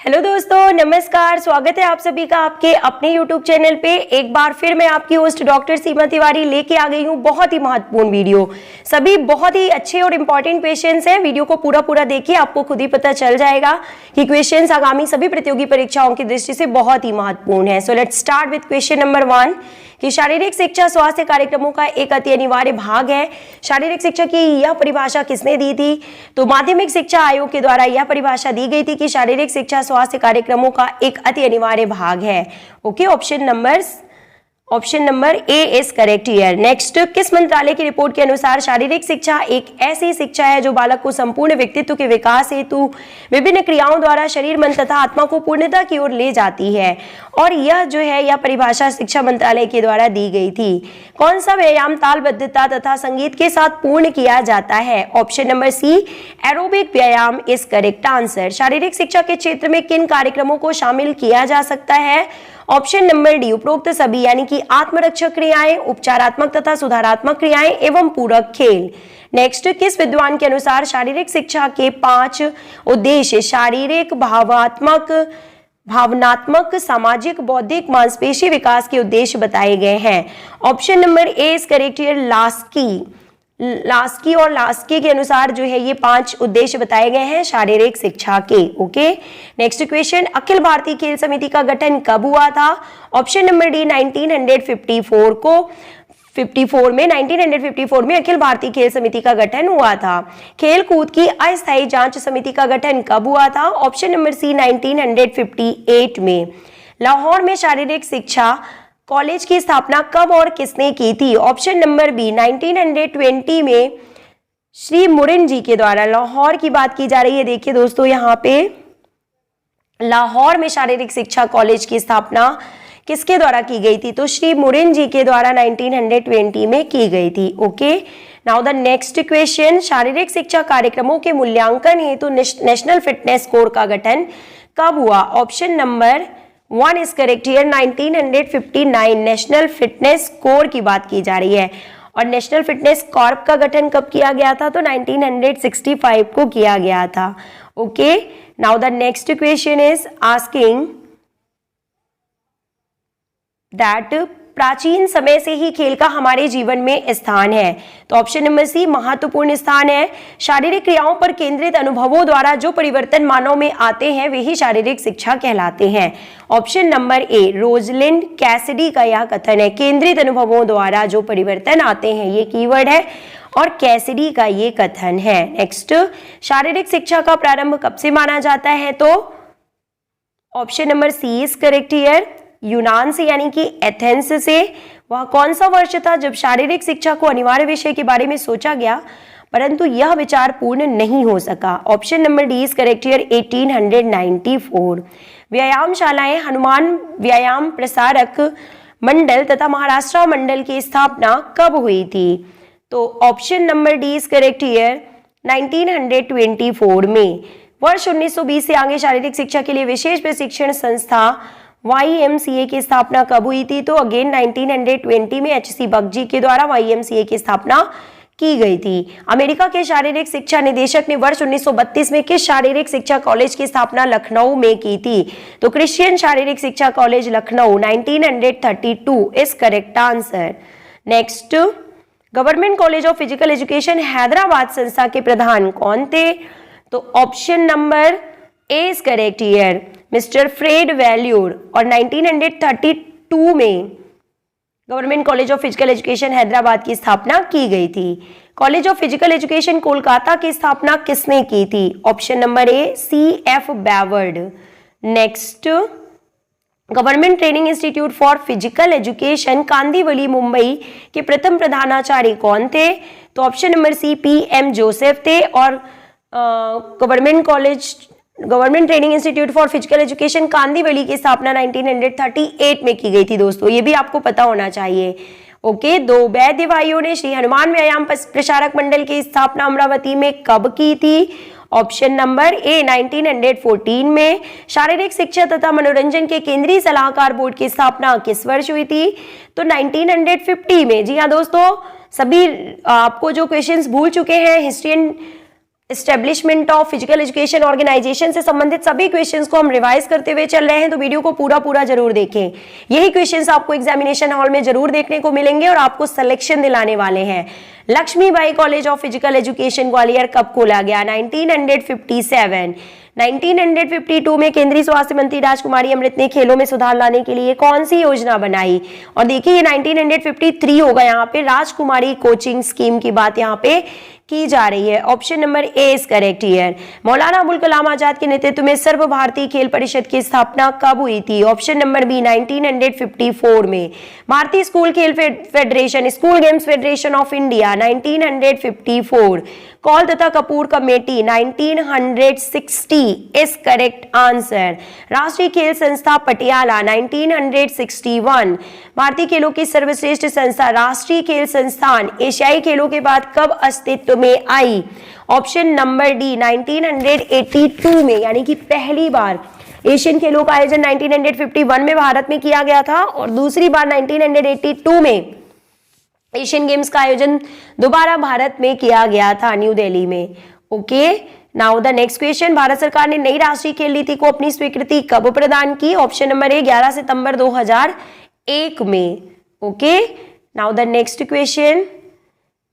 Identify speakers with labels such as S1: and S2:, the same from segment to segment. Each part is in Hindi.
S1: हेलो दोस्तों, नमस्कार। स्वागत है आप सभी का आपके अपने YouTube चैनल पे। एक बार फिर मैं आपकी होस्ट डॉक्टर सीमा तिवारी लेके आ गई हूँ बहुत ही महत्वपूर्ण वीडियो। सभी बहुत ही अच्छे और इम्पॉर्टेंट क्वेश्चंस हैं। वीडियो को पूरा देखिए, आपको खुद ही पता चल जाएगा कि क्वेश्चंस आगामी सभी प्रतियोगी परीक्षाओं की दृष्टि से बहुत ही महत्वपूर्ण है। So let's start with question number 1 कि शारीरिक शिक्षा स्वास्थ्य कार्यक्रमों का एक अति अनिवार्य भाग है। शारीरिक शिक्षा की यह परिभाषा किसने दी थी? तो माध्यमिक शिक्षा आयोग के द्वारा यह परिभाषा दी गई थी कि शारीरिक शिक्षा स्वास्थ्य कार्यक्रमों का एक अति अनिवार्य भाग है। Okay, option number A is correct here. Next, किस मंत्रालय की रिपोर्ट के अनुसार शारीरिक शिक्षा एक ऐसी शिक्षा है जो बालक को संपूर्ण व्यक्तित्व के विकास हेतु विभिन्न क्रियाओं द्वारा शरीर, मन तथा आत्मा को पूर्णता की ओर ले जाती है। और यह परिभाषा शिक्षा मंत्रालय के द्वारा दी गई थी। कौन सा व्यायाम तालबद्धता तथा संगीत के साथ पूर्ण किया जाता है? ऑप्शन नंबर सी एरोबिक व्यायाम इज करेक्ट आंसर। शारीरिक शिक्षा के क्षेत्र में किन कार्यक्रमों को शामिल किया जा सकता है? ऑप्शन नंबर डी उपरोक्त सभी, यानी कि आत्मरक्षक क्रियाएं, उपचारात्मक तथा सुधारात्मक क्रियाएं एवं पूरक खेल। नेक्स्ट, किस विद्वान के अनुसार शारीरिक शिक्षा के 5 उद्देश्य शारीरिक, भावनात्मक, सामाजिक, बौद्धिक, मांसपेशी विकास के उद्देश्य बताए गए हैं? Option number A is correct here Laski के अनुसार ये 5 उद्देश्य बताए गए हैं शारीरिक शिक्षा के। Okay, next question, Akhil Bharatiya खेल समिति का गठन कब हुआ था? ऑप्शन नंबर डी 1954 में अखिल भारतीय खेल समिति का गठन हुआ था। खेल कूद की अस्थायी जांच समिति का गठन कब हुआ था? ऑप्शन नंबर सी 1958 में। लाहौर में शारीरिक शिक्षा कॉलेज की स्थापना कब और किसने की थी? ऑप्शन नंबर बी 1920 में श्री मुरिन जी के द्वारा। लाहौर की बात की जा रही है। देखिए दोस्तों, यहाँ पे लाहौर में शारीरिक शिक्षा कॉलेज की स्थापना किसके द्वारा की गई थी? तो श्री मुरिन जी के द्वारा 1920 में की गई थी। Okay, now the next question, शारीरिक शिक्षा कार्यक्रमों के मूल्यांकन हेतु नेशनल फिटनेस कोर का गठन कब हुआ? Option number 1 is correct here 1959। National fitness core की बात की जा रही है। और नेशनल फिटनेस कॉर्प का गठन कब किया गया था? तो 1965 को किया गया था। Okay, now the next question is asking that प्राचीन समय से ही खेल का हमारे जीवन में स्थान है। तो ऑप्शन नंबर सी महत्वपूर्ण स्थान है। शारीरिक क्रियाओं पर केंद्रित अनुभवों द्वारा जो परिवर्तन मानव में आते हैं वे ही शारीरिक शिक्षा कहलाते हैं। ऑप्शन नंबर ए रोजलिंड कैसिडी का यह कथन है। केंद्रित अनुभवों द्वारा जो परिवर्तन आते हैं, ये कीवर्ड है और कैसिडी का ये कथन है। नेक्स्ट, शारीरिक शिक्षा का प्रारंभ कब से माना जाता है? तो option number C is correct here यूनान से, यानी कि एथेंस से। वह कौन सा वर्ष था जब शारीरिक शिक्षा को अनिवार्य विषय के बारे में सोचा गया परंतु यह विचार पूर्ण नहीं हो सका? Option number D is correct here 1894। व्यायामशालाएं हनुमान व्यायाम प्रसारक मंडल तथा महाराष्ट्र मंडल की स्थापना कब हुई थी? तो option number D is correct here 1924 में। वर्ष 1920 से आगे शारीरिक शिक्षा के लिए विशेष प्रशिक्षण संस्था YMCA की स्थापना कब हुई थी? तो अगेन 1920 में HC बगजी के द्वारा YMCA की स्थापना की गई थी। अमेरिका के शारीरिक शिक्षा निदेशक ने वर्ष 1932 में किस शारीरिक शिक्षा कॉलेज की स्थापना लखनऊ में की थी? तो क्रिश्चियन शारीरिक शिक्षा college Lucknow 1932 is correct answer. Next, government college of physical education Hyderabad संस्था के प्रधान कौन थे? तो option number A is correct here mister Fred वैल्यूर। और 1932 में government college of physical education Hyderabad की स्थापना की गई थी। College of physical education Kolkata की स्थापना किसने की थी? ऑप्शन नंबर ए CF बैवर्ड। Next, government training institute for physical education Kandivali Mumbai के प्रथम प्रधानाचार्य कौन थे? तो option number C PM Joseph थे। और Government training institute for physical education Kandivali की स्थापना 1938 में की गई थी। दोस्तों, ये भी आपको पता होना चाहिए। ओके, 2 वैद्य भाइयों ने श्री हनुमान व्यायाम प्रसारक मंडल की स्थापना अमरावती में कब की थी? ऑप्शन नंबर ए 1914 में। शारीरिक शिक्षा तथा मनोरंजन के केंद्रीय सलाहकार बोर्ड की स्थापना किस वर्ष हुई थी? तो 1950 में। जी हाँ दोस्तों, सभी आपको जो क्वेश्चंस भूल चुके हैं history and establishment of physical education organisation से संबंधित सभी क्वेश्चंस को हम रिवाइज करते हुए चल रहे हैं, तो वीडियो को पूरा जरूर देखें। यही क्वेश्चंस आपको एग्जामिनेशन हॉल में जरूर देखने को मिलेंगे और आपको सिलेक्शन दिलाने वाले हैं। Lakshmibai College of physical Education Gwalior कब खोला गया? 1957। 1952 में केंद्रीय स्वास्थ्य मंत्री राजकुमारी अमृत ने खेलों में सुधार लाने के लिए कौन सी योजना बनाई? और देखिए ये 1953 होगा, यहाँ पे राजकुमारी कोचिंग स्कीम की बात यहाँ पे की जा रही है। Option number A is correct here. Maulana Abul Kalam Azad के नेतृत्व में सर्व भारतीय खेल परिषद की स्थापना कब हुई थी? ऑप्शन नंबर बी 1954 में। भारतीय स्कूल खेल federation, school games federation of India 1954। Kaul तथा Kapur committee 1960 is correct answer. राष्ट्रीय खेल संस्था पटियाला 1961। भारतीय खेलों की सर्वश्रेष्ठ संस्था राष्ट्रीय खेल संस्थान एशियाई खेलों के बाद कब अस्तित्व में आई? ऑप्शन नंबर डी 1982 में, यानी कि पहली बार एशियन खेलों का आयोजन 1951 में भारत में किया गया था और दूसरी बार 1982 में एशियन गेम्स का आयोजन दोबारा भारत में किया गया था, न्यू दिल्ली में। Okay, now the next question. Bharat सरकार ने नई राष्ट्रीय खेल नीति को अपनी स्वीकृति कब प्रदान की? ऑप्शन नंबर ए 11 सितंबर 2001 में। Okay, now the next question.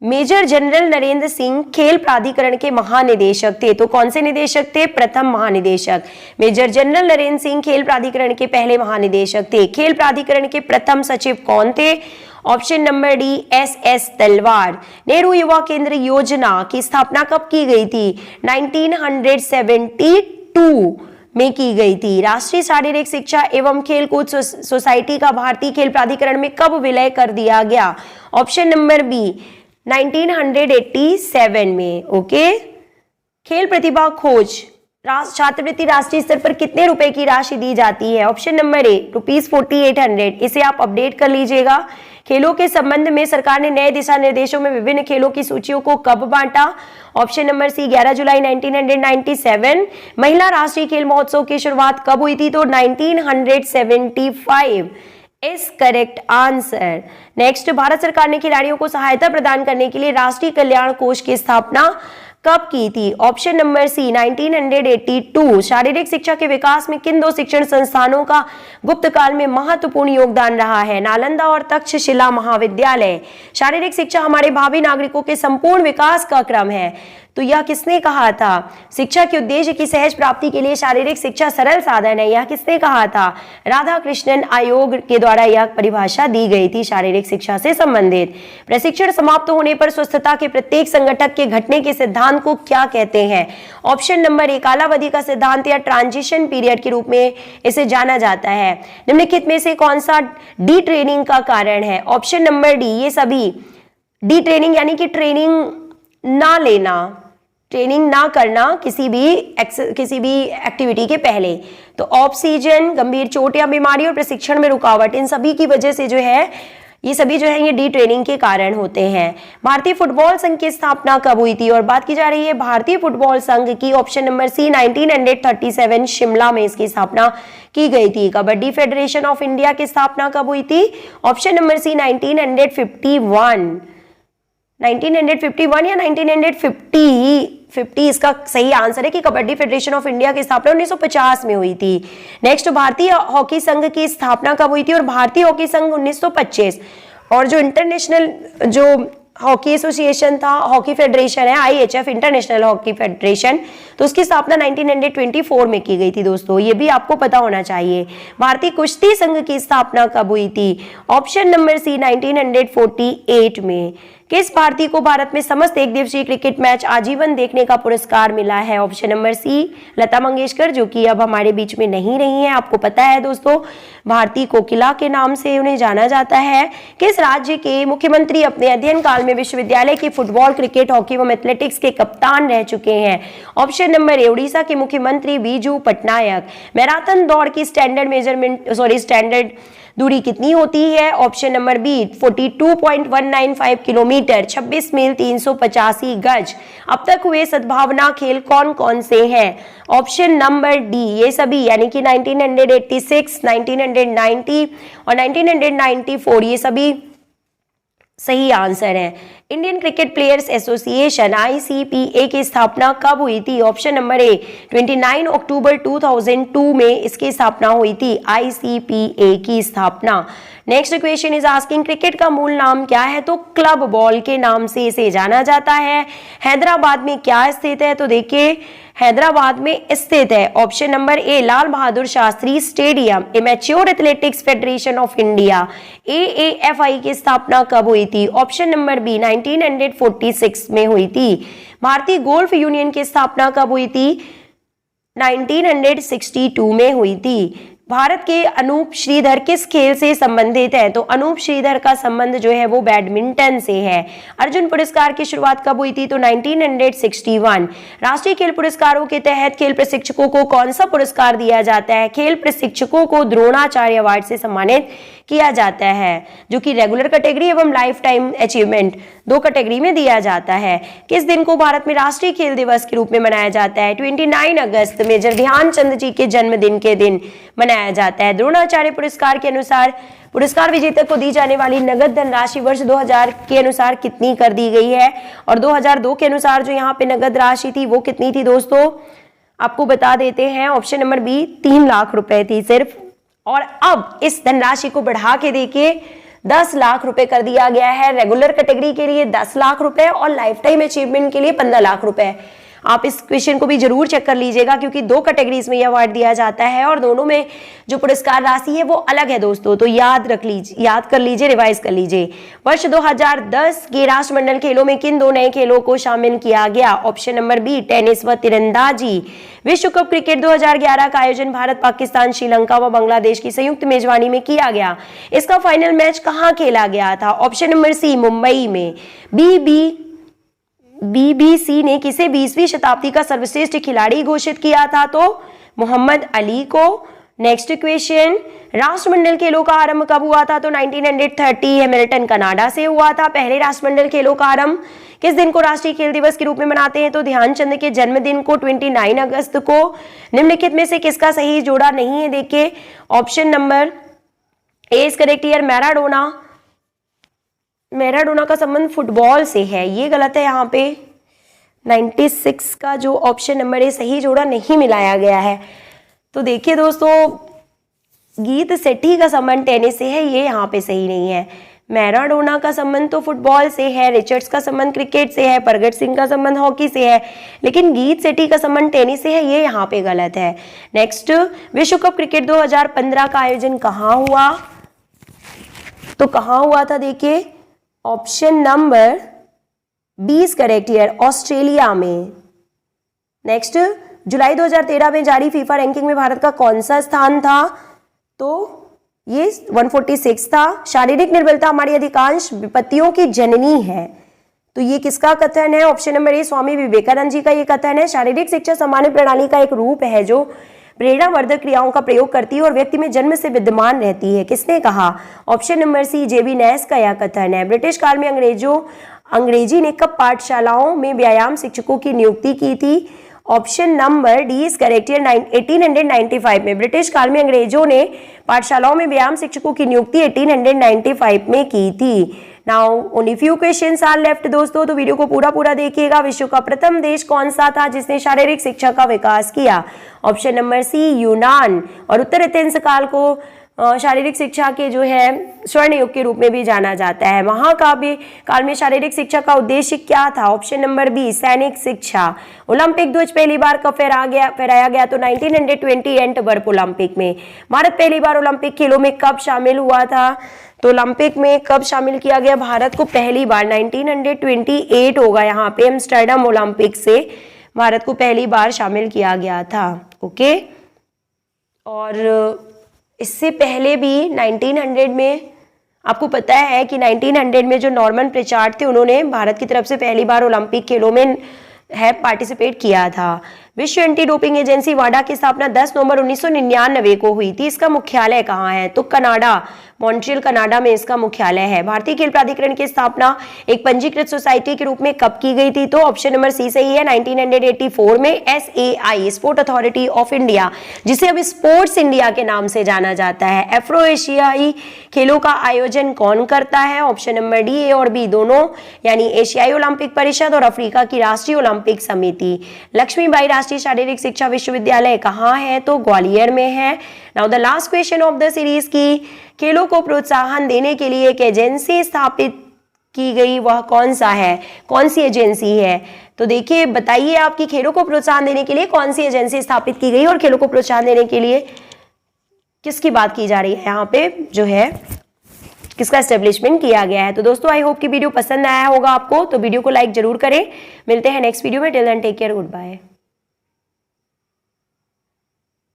S1: Major General Narendra Singh खेल प्राधिकरण के महानिदेशक थे, तो कौन से निदेशक थे? प्रथम महानिदेशक। मेजर जनरल नरेंद्र सिंह खेल प्राधिकरण के पहले महानिदेशक थे। खेल प्राधिकरण के प्रथम सचिव कौन थे? ऑप्शन नंबर डी एस तलवार। नेहरू युवा केंद्र योजना की स्थापना कब की गई थी? 1972 में की गई थी। राष्ट्रीय शारीरिक शिक्षा एवं खेलकूद सोसाइटी का भारतीय खेल प्राधिकरण में कब विलय कर दिया गया? ऑप्शन नंबर बी 1987 में। ओके, खेल प्रतिभा खोज छात्रवृत्ति राष्ट्रीय स्तर पर कितने रुपए की राशि दी जाती है? ऑप्शन नंबर ए ₹4800। इसे आप अपडेट कर लीजिएगा। खेलों के संबंध में सरकार ने नए दिशा निर्देशों में विभिन्न खेलों की सूचियों को कब बांटा? ऑप्शन नंबर सी 11 जुलाई 1997। महिला राष्ट्रीय खेल महोत्सव की शुरुआत कब हुई थी? तो 1975 is correct answer. Next, Bharat सरकार ने खिलाड़ियों को सहायता प्रदान करने के लिए राष्ट्रीय कल्याण कोष की स्थापना कब की थी? Option number C 1982। शारीरिक शिक्षा के विकास में किन दो शिक्षण संस्थानों का गुप्त काल में महत्वपूर्ण योगदान रहा है? नालंदा और तक्षशिला महाविद्यालय। शारीरिक शिक्षा हमारे भावी नागरिकों के संपूर्ण विकास का क्रम है, तो यह किसने कहा था? शिक्षा के उद्देश्य की सहज प्राप्ति के लिए शारीरिक शिक्षा सरल साधन है, यह किसने कहा था? राधा कृष्णन आयोग के द्वारा यह परिभाषा दी गई थी शारीरिक शिक्षा से संबंधित। प्रशिक्षण समाप्त होने पर स्वस्थता के प्रत्येक संगठक के घटने के सिद्धांत को क्या कहते हैं? ऑप्शन नंबर ए कालावधि का सिद्धांत या ट्रांजिशन पीरियड के रूप में इसे जाना जाता है। निम्नलिखित में से कौन सा डी ट्रेनिंग का कारण है? ऑप्शन नंबर डी ये सभी। डी ट्रेनिंग यानी कि ट्रेनिंग ना लेना, ट्रेनिंग ना करना किसी भी एक्टिविटी के पहले। तो ऑक्सीजन, गंभीर चोट या बीमारी और प्रशिक्षण में रुकावट, इन सभी की वजह से जो है ये सभी जो है ये डी ट्रेनिंग के कारण होते हैं। भारतीय फुटबॉल संघ की स्थापना कब हुई थी? और बात की जा रही है भारतीय फुटबॉल संघ की। ऑप्शन नंबर सी 1937 शिमला में इसकी स्थापना की गई थी। कबड्डी फेडरेशन ऑफ इंडिया की स्थापना कब हुई थी? ऑप्शन नंबर सी 1951 या 1950 इसका सही आंसर है कि कबड्डी फेडरेशन ऑफ इंडिया की स्थापना 1950 में हुई थी। नेक्स्ट, भारतीय हॉकी संघ की स्थापना कब हुई थी? और भारतीय हॉकी संघ 1925। और जो इंटरनेशनल जो हॉकी एसोसिएशन था, हॉकी फेडरेशन है IHF इंटरनेशनल हॉकी फेडरेशन, तो उसकी स्थापना 1924 में की गई थी। दोस्तों ये भी आपको पता होना चाहिए। भारतीय कुश्ती संघ की स्थापना कब हुई थी? ऑप्शन नंबर सी 1948 में। किस भारतीय को भारत में समस्त एक दिवसीय क्रिकेट मैच आजीवन देखने का पुरस्कार मिला है? ऑप्शन नंबर सी लता मंगेशकर, जो कि अब हमारे बीच में नहीं रही हैं। आपको पता है दोस्तों, भारतीय कोकिला के नाम से उन्हें जाना जाता है। किस राज्य के मुख्यमंत्री अपने अध्ययन काल में विश्वविद्यालय की फुटबॉल, क्रिकेट, हॉकी एवं एथलेटिक्स के कप्तान रह चुके हैं? ऑप्शन नंबर ए उड़ीसा के मुख्यमंत्री बीजू पटनायक। मैराथन दौड़ की स्टैंडर्ड दूरी कितनी होती है? ऑप्शन नंबर बी 42.195 किलोमीटर, 26 मील 385 गज। अब तक हुए सद्भावना खेल कौन कौन से हैं? ऑप्शन नंबर डी ये सभी, यानी कि 1986, 1990 और 1994 ये सभी सही आंसर है। Indian cricket players association ICPA की स्थापना कब हुई थी? ऑप्शन नंबर ए 29 अक्टूबर 2002 में इसकी स्थापना हुई थी, ICPA की स्थापना। Next question is asking cricket का मूल नाम क्या है? तो क्लब बॉल के नाम से इसे जाना जाता है। हैदराबाद में क्या स्थित है? तो देखिए हैदराबाद में स्थित है option number A Lal Bahadur Shastri stadium. Amateur athletics federation of India AAFI की स्थापना कब हुई थी? ऑप्शन नंबर बी 1946 में हुई थी। भारतीय गोल्फ यूनियन की स्थापना कब हुई थी? 1962 में हुई थी। भारत के अनूप श्रीधर किस खेल से संबंधित है? तो अनूप श्रीधर का संबंध जो है वो बैडमिंटन से है। अर्जुन पुरस्कार की शुरुआत कब हुई थी? तो 1961। राष्ट्रीय खेल पुरस्कारों के तहत खेल प्रशिक्षकों को कौन सा पुरस्कार दिया जाता है? खेल प्रशिक्षकों को द्रोणाचार्य अवार्ड से सम्मानित किया जाता है, जो कि रेगुलर कैटेगरी एवं लाइफ टाइम अचीवमेंट 2 कैटेगरी में दिया जाता है। किस दिन को भारत में राष्ट्रीय खेल दिवस के रूप में मनाया जाता है? 29 अगस्त मेजर ध्यानचंद जी के जन्मदिन के दिन मनाया जाता है। द्रोणाचार्य पुरस्कार के अनुसार पुरस्कार विजेता को दी जाने वाली नगद धनराशि वर्ष 2000 के अनुसार कितनी कर दी गई है? और 2002 के अनुसार जो यहाँ पे नगद राशि थी वो कितनी थी दोस्तों? आपको बता देते हैं, ऑप्शन नंबर बी 3 लाख रुपए थी सिर्फ। और अब इस धनराशि को बढ़ा के देखिए 10 लाख रुपए कर दिया गया है। रेगुलर कैटेगरी के लिए 10 लाख रुपए और लाइफ टाइम अचीवमेंट के लिए 15 लाख रुपए। आप इस क्वेश्चन को भी जरूर चेक कर लीजिएगा, क्योंकि 2 कैटेगरीज में यह अवार्ड दिया जाता है और दोनों में जो पुरस्कार राशि है वो अलग है दोस्तों। तो याद कर लीजिए, रिवाइज कर लीजिए। वर्ष 2010 के राष्ट्रमंडल खेलों में किन 2 नए खेलों को शामिल किया गया? ऑप्शन नंबर बी टेनिस व तीरंदाजी। विश्व कप क्रिकेट 2011 का आयोजन भारत, पाकिस्तान, श्रीलंका व बांग्लादेश की संयुक्त मेजबानी में किया गया। इसका फाइनल मैच कहां खेला गया था? ऑप्शन नंबर सी मुंबई में। BBC ने किसे 20वीं शताब्दी का सर्वश्रेष्ठ खिलाड़ी घोषित किया था? तो मोहम्मद अली को। नेक्स्ट क्वेश्चन, राष्ट्रमंडल खेलों का आरंभ कब हुआ था? तो 1930 हैमिल्टन कनाडा से हुआ था। पहले राष्ट्रमंडल खेलों का आरंभ किस दिन को राष्ट्रीय खेल दिवस के रूप में मनाते हैं? तो ध्यानचंद के जन्मदिन को 29 अगस्त को। निम्नलिखित में से किसका सही जोड़ा नहीं है? देखिए option number A is correct here. Maradona का संबंध फुटबॉल से है, ये गलत है। यहाँ पे 96 का जो ऑप्शन नंबर ए सही जोड़ा नहीं मिलाया गया है। तो देखिए दोस्तों, गीत सेठी का संबंध टेनिस से है, ये यहाँ पे सही नहीं है। मैराडोना का संबंध तो फुटबॉल से है, रिचर्ड्स का संबंध क्रिकेट से है, प्रगट सिंह का संबंध हॉकी से है, लेकिन गीत सेठी का संबंध टेनिस से है, ये यहाँ पे गलत है। नेक्स्ट, विश्व कप क्रिकेट 2015 का आयोजन कहाँ हुआ? तो कहाँ हुआ था? देखिए option number 20 correct here, Australia में। नेक्स्ट, जुलाई 2013 में जारी फीफा रैंकिंग में भारत का कौन सा स्थान था? तो ये 146 था। शारीरिक निर्बलता हमारी अधिकांश विपत्तियों की जननी है, तो ये किसका कथन है? ऑप्शन नंबर ए स्वामी विवेकानंद जी का ये कथन है। शारीरिक शिक्षा सामान्य प्रणाली का एक रूप है जो प्रेरणावर्धक क्रियाओं का प्रयोग करती है और व्यक्ति में जन्म से विद्यमान रहती है। किसने कहा? Option number C JB Nash का यह कथन है। ब्रिटिश काल में अंग्रेजी ने कब पाठशालाओं में व्यायाम शिक्षकों की नियुक्ति की थी? Option number D is correct. 1895 में ब्रिटिश काल में अंग्रेजों ने पाठशालाओं में व्यायाम शिक्षकों की नियुक्ति 1895 में की थी। Now only few questions are left दोस्तों, तो वीडियो को पूरा देखिएगा। विश्व का प्रथम देश कौन सा था जिसने शारीरिक शिक्षा का विकास किया? ऑप्शन नंबर सी यूनान। और उत्तर एथेंस काल को शारीरिक शिक्षा के जो है स्वर्ण युग के रूप में भी जाना जाता है। महाकाव्य काल में शारीरिक शिक्षा का उद्देश्य क्या था? ऑप्शन नंबर बी सैनिक शिक्षा। ओलंपिक ध्वज पहली बार कब फहराया गया? तो 1920 एंटवर्प ओलंपिक में। भारत पहली बार ओलंपिक खेलों में कब शामिल हुआ था? तो ओलंपिक में कब शामिल किया गया भारत को? पहली बार 1928 होगा यहाँ पे। एम्स्टर्डम ओलंपिक से भारत को पहली बार शामिल किया गया था। ओके, और इससे पहले भी 1900 में आपको पता है कि 1900 में जो नॉर्मन प्रिचार्ड थे उन्होंने भारत की तरफ से पहली बार ओलंपिक खेलों में पार्टिसिपेट किया था। विश्व एंटी डोपिंग एजेंसी वाडा की स्थापना 10 नवंबर 1999 को हुई थी। इसका मुख्यालय कहाँ है? तो कनाडा, मॉन्ट्रियल कनाडा में इसका मुख्यालय है। भारतीय खेल प्राधिकरण की स्थापना एक पंजीकृत सोसाइटी के रूप में कब की गई थी? तो ऑप्शन नंबर सी सही है, 1984 में। SAI, sport authority of India, जिसे अब स्पोर्ट्स इंडिया के नाम से जाना जाता है। अफ्रो एशियाई खेलों का आयोजन कौन करता है? ऑप्शन नंबर डी, ए और बी दोनों, यानी एशियाई ओलंपिक परिषद और अफ्रीका की राष्ट्रीय ओलंपिक समिति। लक्ष्मीबाई राष्ट्रीय शारीरिक शिक्षा विश्वविद्यालय कहाँ है? तो ग्वालियर में है। Now the last question of the series की खेलों को प्रोत्साहन देने के लिए एक एजेंसी स्थापित की गई, वह कौन सा है? कौन सी एजेंसी है? तो देखिए, बताइए आपकी खेलों को प्रोत्साहन देने के लिए कौन सी एजेंसी स्थापित की गई और खेलों को प्रोत्साहन देने के लिए किसकी बात की जा रही है यहाँ पे, जो है किसका एस्टेब्लिशमेंट किया गया है। तो दोस्तों, आई होप कि वीडियो पसंद आया होगा आपको, तो वीडियो को लाइक जरूर करें। मिलते हैं नेक्स्ट वीडियो में। Till then take care, good bye.